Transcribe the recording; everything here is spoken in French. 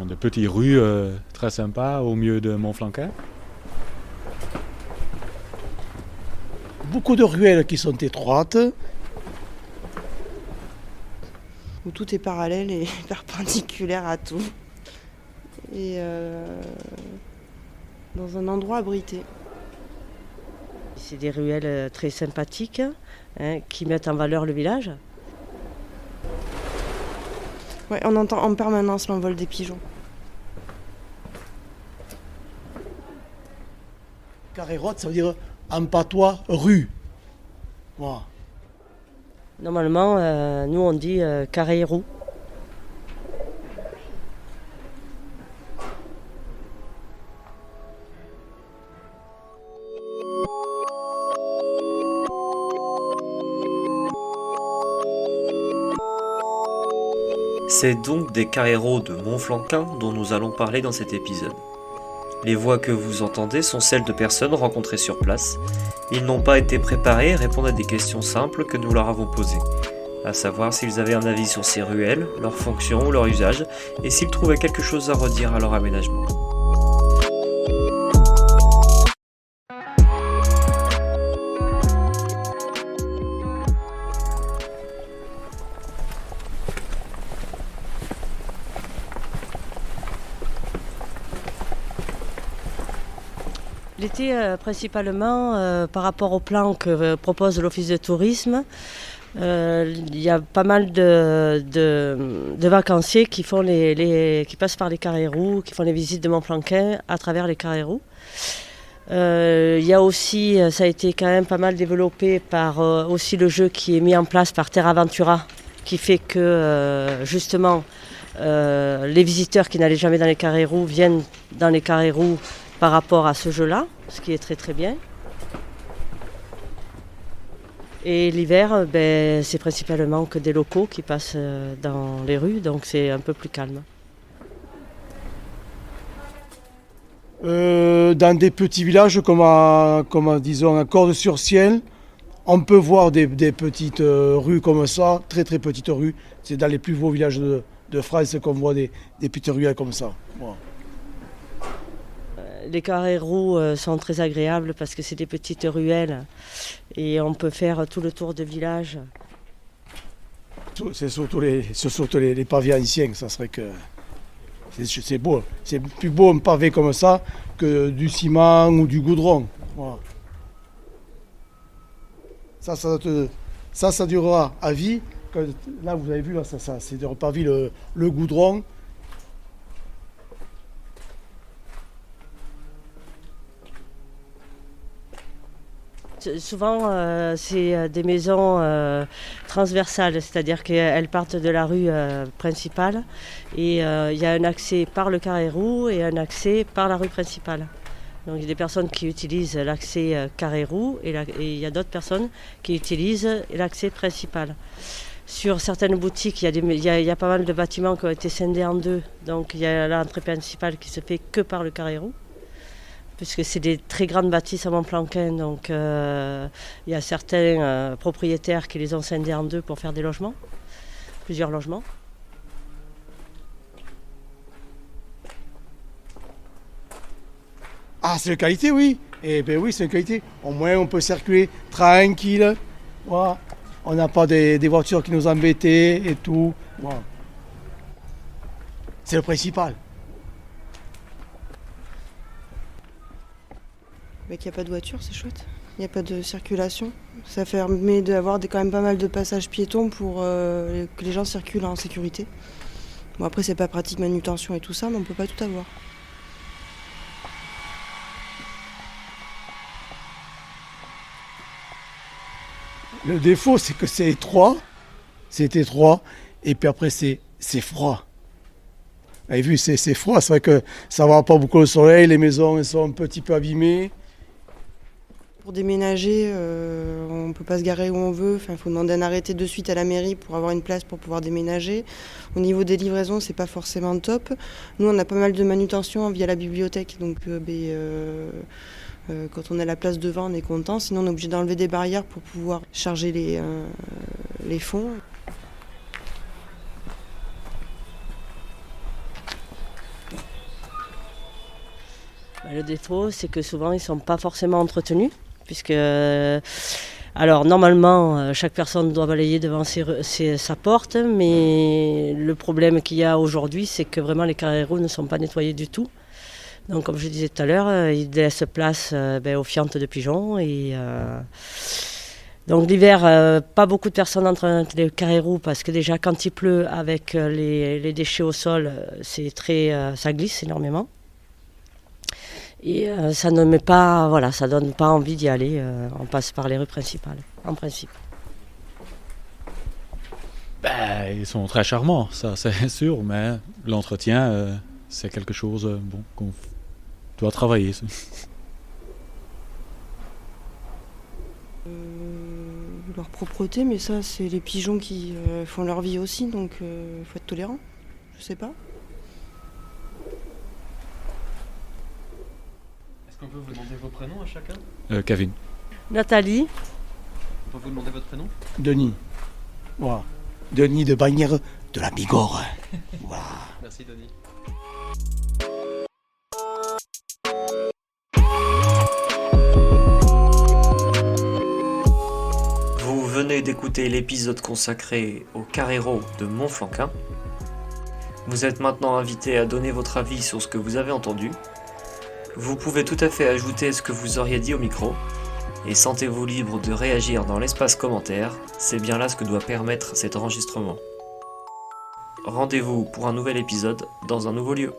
sont de petites rues très sympas au milieu de Montflanquin. Beaucoup de ruelles qui sont étroites. Où tout est parallèle et perpendiculaire à tout. Et dans un endroit abrité. C'est des ruelles très sympathiques qui mettent en valeur le village. Ouais, on entend en permanence l'envol des pigeons. Carré-route, ça veut dire en patois rue. Voilà. Normalement, nous on dit carré-roux. C'est donc des carréraux de Montflanquin dont nous allons parler dans cet épisode. Les voix que vous entendez sont celles de personnes rencontrées sur place. Ils n'ont pas été préparés et répondent à des questions simples que nous leur avons posées, à savoir s'ils avaient un avis sur ces ruelles, leur fonction ou leur usage, et s'ils trouvaient quelque chose à redire à leur aménagement. L'été, principalement, par rapport au plan que propose l'Office de tourisme, il y a pas mal de vacanciers qui passent par les Carré-Roux, qui font les visites de Montflanquin à travers les Carré-Roux. Il y a aussi, ça a été quand même pas mal développé par aussi le jeu qui est mis en place par Terra Ventura, qui fait que justement les visiteurs qui n'allaient jamais dans les Carré-Roux viennent dans les Carré-Roux par rapport à ce jeu-là, ce qui est très très bien. Et l'hiver, c'est principalement que des locaux qui passent dans les rues, donc c'est un peu plus calme. Dans des petits villages comme disons à Cordes-sur-Ciel, on peut voir des petites rues comme ça, très très petites rues. C'est dans les plus beaux villages de France qu'on voit des petites ruelles comme ça. Voilà. Les Carré-Roux sont très agréables parce que c'est des petites ruelles et on peut faire tout le tour de village. C'est surtout les pavés anciens, ça serait que c'est beau. C'est plus beau un pavé comme ça que du ciment ou du goudron. Voilà. Ça durera à vie. Là, vous avez vu, là, c'est de repavé le goudron. Souvent, c'est des maisons transversales, c'est-à-dire qu'elles partent de la rue principale et il y a un accès par le Carré-Roux et un accès par la rue principale. Donc il y a des personnes qui utilisent l'accès Carré-Roux et il y a d'autres personnes qui utilisent l'accès principal. Sur certaines boutiques, il y a pas mal de bâtiments qui ont été scindés en deux, donc il y a l'entrée principale qui se fait que par le Carré-Roux. Puisque c'est des très grandes bâtisses à Montflanquin, donc il y a certains propriétaires qui les ont scindés en deux pour faire des logements, plusieurs logements. Ah, c'est une qualité, oui. Eh bien oui, c'est une qualité. Au moins, on peut circuler tranquille. Voilà. On n'a pas des voitures qui nous embêtaient et tout. Voilà. C'est le principal. Mais qu'il n'y a pas de voiture, c'est chouette. Il n'y a pas de circulation. Ça permet d'avoir quand même pas mal de passages piétons pour que les gens circulent en sécurité. Bon, après, c'est pas pratique manutention et tout ça, mais on peut pas tout avoir. Le défaut, c'est que c'est étroit. C'est étroit. Et puis après, c'est froid. Vous avez vu, c'est froid. C'est vrai que ça va pas beaucoup au soleil. Les maisons elles sont un petit peu abîmées. Pour déménager, on ne peut pas se garer où on veut. Enfin, il faut demander un arrêté de suite à la mairie pour avoir une place pour pouvoir déménager. Au niveau des livraisons, c'est pas forcément top. Nous, on a pas mal de manutention via la bibliothèque. Donc, quand on a la place devant, on est content. Sinon, on est obligé d'enlever des barrières pour pouvoir charger les fonds. Le défaut, c'est que souvent, ils ne sont pas forcément entretenus, puisque, alors normalement, chaque personne doit balayer devant sa porte, mais le problème qu'il y a aujourd'hui, c'est que vraiment les carrés roux ne sont pas nettoyés du tout. Donc, comme je disais tout à l'heure, ils laissent place aux fientes de pigeons. Donc l'hiver, pas beaucoup de personnes entrent dans les carrés roux, parce que déjà, quand il pleut, avec les déchets au sol, ça glisse énormément. Et ça ne met pas, voilà, ça donne pas envie d'y aller. On passe par les rues principales, en principe. Ben, ils sont très charmants, ça c'est sûr, mais l'entretien, c'est quelque chose qu'on doit travailler. Leur propreté, mais ça, c'est les pigeons qui font leur vie aussi, donc il faut être tolérant. Je sais pas. Est-ce qu'on peut vous demander vos prénoms à chacun? Kevin. Nathalie. On peut vous demander votre prénom? Denis. Voilà. Denis de Bagnères de la Bigorre. Voilà. Merci Denis. Vous venez d'écouter l'épisode consacré au Carrero de Montflanquin. Vous êtes maintenant invité à donner votre avis sur ce que vous avez entendu. Vous pouvez tout à fait ajouter ce que vous auriez dit au micro, et sentez-vous libre de réagir dans l'espace commentaire, c'est bien là ce que doit permettre cet enregistrement. Rendez-vous pour un nouvel épisode dans un nouveau lieu.